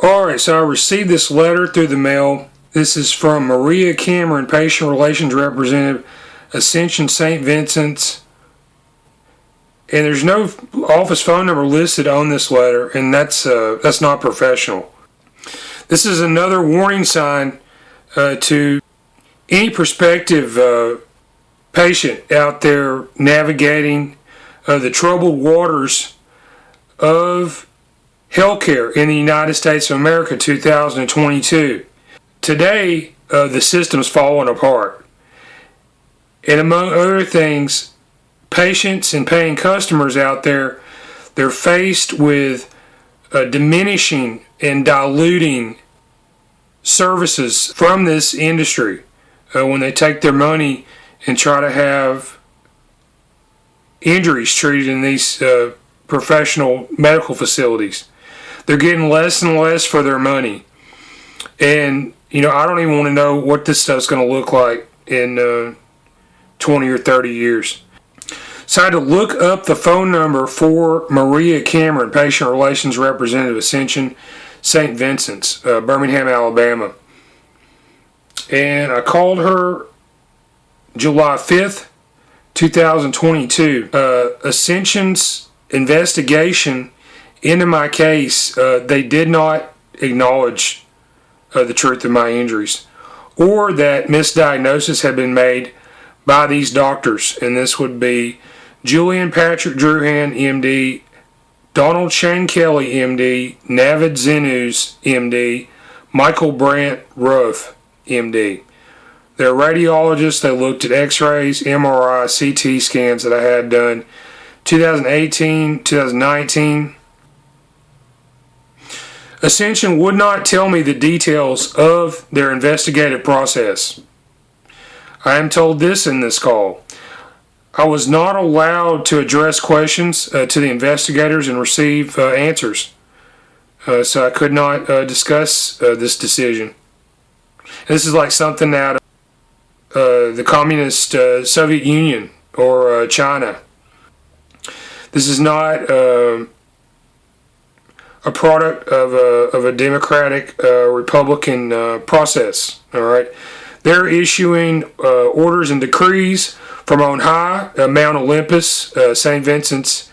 Alright, so I received this letter through the mail. This is from Maria Cameron, Patient Relations Representative, Ascension St. Vincent's. And there's no office phone number listed on this letter, and that's not professional. This is another warning sign to any prospective patient out there navigating the troubled waters of healthcare in the United States of America 2022. Today, the system's falling apart. And among other things, patients and paying customers out there, they're faced with diminishing and diluting services from this industry when they take their money and try to have injuries treated in these professional medical facilities. They're getting less and less for their money. And, I don't even want to know what this stuff's going to look like in 20 or 30 years. So I had to look up the phone number for Maria Cameron, Patient Relations Representative, Ascension St. Vincent's, Birmingham, Alabama. And I called her July 5th, 2022. Ascension's investigation into my case, they did not acknowledge the truth of my injuries, or that misdiagnosis had been made by these doctors. And this would be Julian Patrick Druhan, MD, Donald Shane Kelly, MD, Navid Zenus, MD, Michael Brandt Ruff, MD. They're radiologists. They looked at x-rays, MRI, CT scans that I had done 2018, 2019. Ascension would not tell me the details of their investigative process. I am told this in this call. I was not allowed to address questions to the investigators and receive answers. So I could not discuss this decision. This is like something out of the communist Soviet Union or China. This is not a product of a democratic Republican process. All right, they're issuing orders and decrees from on high, Mount Olympus, St. Vincent's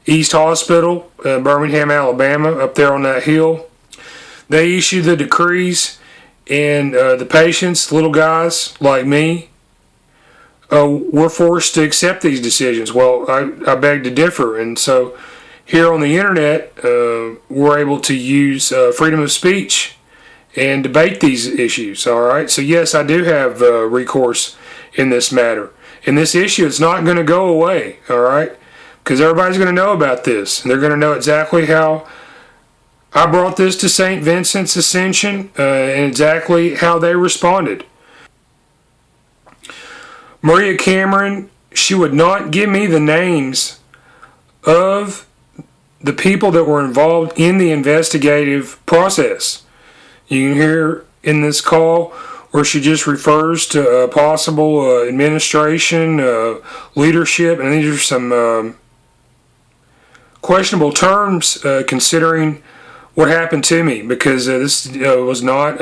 East Hospital, Birmingham, Alabama, up there on that hill. They issue the decrees, and the patients, little guys like me, we're forced to accept these decisions. Well, I beg to differ, and so here on the internet, we're able to use freedom of speech and debate these issues. All right, so yes, I do have recourse in this matter. And this issue is not going to go away, all right? Because everybody's going to know about this. And they're going to know exactly how I brought this to St. Vincent's Ascension and exactly how they responded. Maria Cameron, she would not give me the names of the people that were involved in the investigative process. You can hear in this call where she just refers to possible administration, leadership, and these are some questionable terms considering what happened to me, because this was not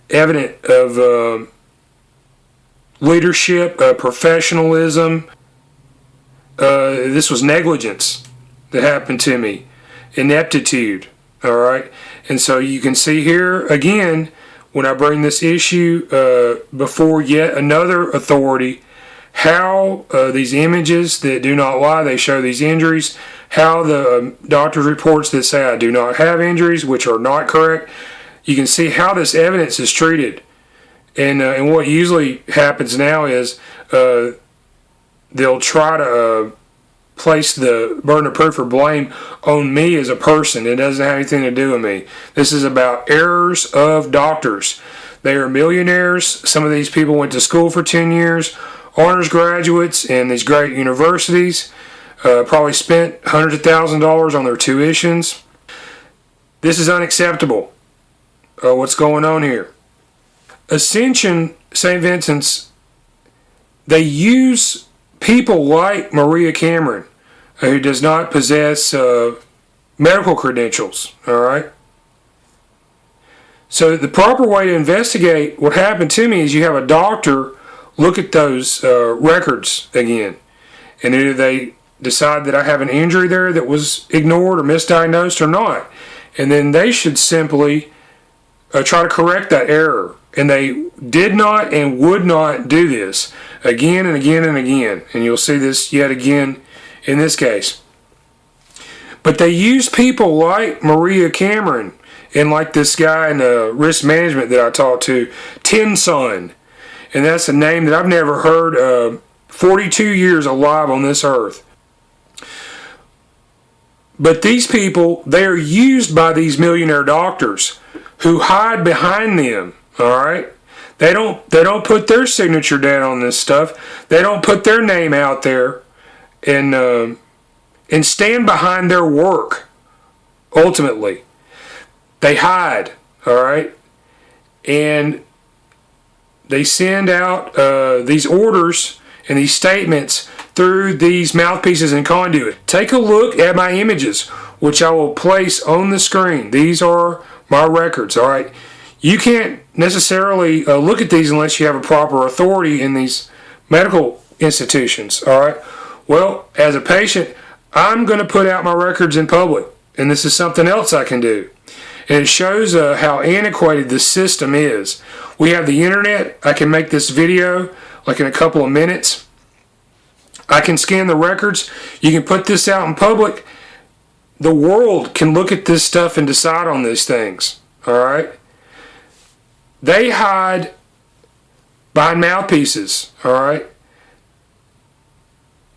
evident of leadership, professionalism. This was negligence that happened to me, ineptitude. All right, and so you can see here again, when I bring this issue before yet another authority, how these images that do not lie, they show these injuries, how the doctor's reports that say I do not have injuries, which are not correct, you can see how this evidence is treated. And what usually happens now is they'll try to place the burden of proof or blame on me as a person. It doesn't have anything to do with me. This is about errors of doctors. They are millionaires. Some of these people went to school for 10 years, honors graduates in these great universities, probably spent hundreds of thousands of dollars on their tuitions. This is unacceptable, what's going on here. Ascension St. Vincent's, they use people like Maria Cameron, who does not possess medical credentials, all right? So the proper way to investigate what happened to me is you have a doctor look at those records again. And either they decide that I have an injury there that was ignored or misdiagnosed or not. And then they should simply try to correct that error. And they did not and would not do this again and again and again. And you'll see this yet again in this case. But they use people like Maria Cameron and like this guy in risk management that I talked to, Tinson. And that's a name that I've never heard of. 42 years alive on this earth. But these people, they are used by these millionaire doctors who hide behind them. All right, they don't put their signature down on this stuff. They don't put their name out there and stand behind their work. Ultimately, they hide. All right, and they send out these orders and these statements through these mouthpieces and conduit. Take a look at my images, which I will place on the screen. These are my records. All right. You can't necessarily look at these unless you have a proper authority in these medical institutions, all right? Well, as a patient, I'm going to put out my records in public, and this is something else I can do. And it shows how antiquated this system is. We have the internet. I can make this video like in a couple of minutes. I can scan the records. You can put this out in public. The world can look at this stuff and decide on these things, all right? They hide behind mouthpieces, all right?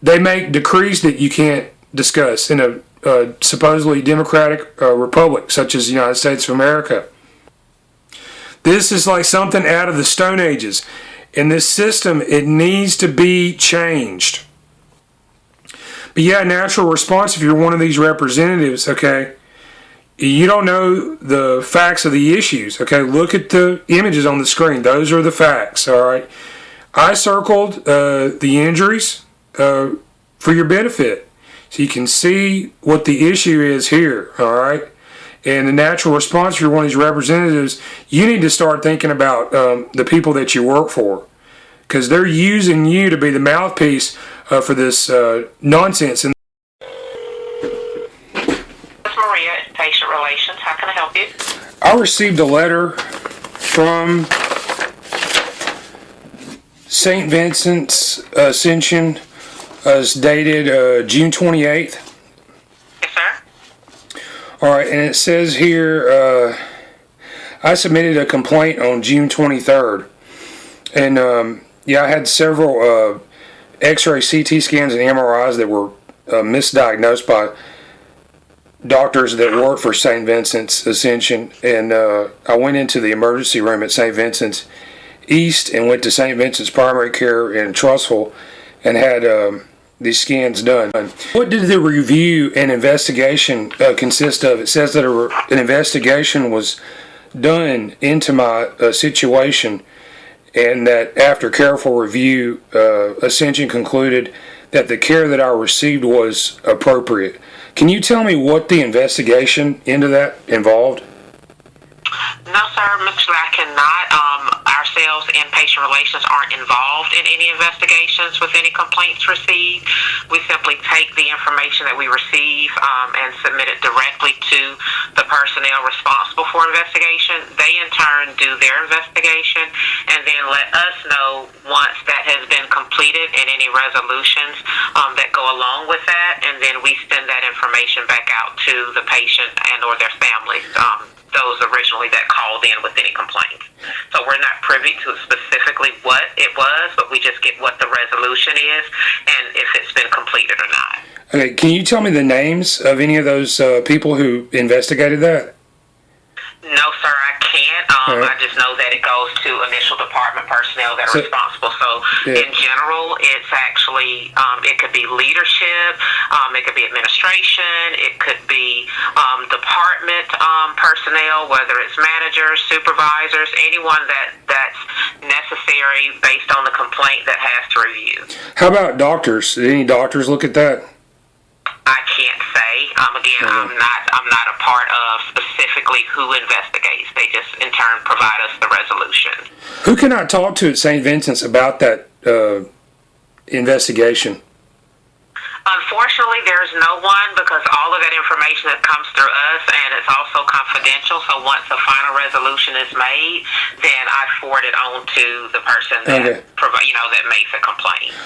They make decrees that you can't discuss in a supposedly democratic republic such as the United States of America. This is like something out of the Stone Ages. And this system, it needs to be changed. But yeah, natural response, if you're one of these representatives, okay, you don't know the facts of the issues. Okay, look at the images on the screen. Those are the facts, all right? I circled the injuries for your benefit. So you can see what the issue is here, all right? And the natural response, if you're one of these representatives, you need to start thinking about the people that you work for, because they're using you to be the mouthpiece for this nonsense. And Maria, Patient Relations. How can I help you? I received a letter from St. Vincent's Ascension. It's dated June 28th. Yes, sir. All right, and it says here, I submitted a complaint on June 23rd. And, yeah, I had several X-ray, CT scans, and MRIs that were misdiagnosed by doctors that work for St. Vincent's Ascension. And I went into the emergency room at St. Vincent's East and went to St. Vincent's Primary Care in Trussville and had these scans done. What did the review and investigation consist of? It says that an investigation was done into my situation, and that after careful review, Ascension concluded that the care that I received was appropriate. Can you tell me what the investigation into that involved? No, sir, Mr. I cannot. Ourselves and Patient Relations aren't involved in any investigations with any complaints received. We simply take the information that we receive and submit it directly to the personnel responsible for investigation. They, in turn, do their investigation and then let us know once that has been completed and any resolutions that go along with that, and then we send that information back out to the patient and or their families. Those originally that called in with any complaints. So we're not privy to specifically what it was, but we just get what the resolution is and if it's been completed or not. Okay, can you tell me the names of any of those people who investigated that? No, sir, I can't. Right. I just know that it goes to initial department personnel that are responsible. So in general, it's actually, it could be leadership, it could be administration, it could be department personnel, whether it's managers, supervisors, anyone that's necessary based on the complaint that has to review. How about doctors? Did any doctors look at that? I can't say. Again, I'm not a part of specific typically who investigates. They just in turn provide us the resolution. Who can I talk to at St. Vincent's about that investigation? Unfortunately, there's no one, because all of that information that comes through us, and it's also confidential. So once the final resolution is made, then I forward it on to the person that that makes a complaint.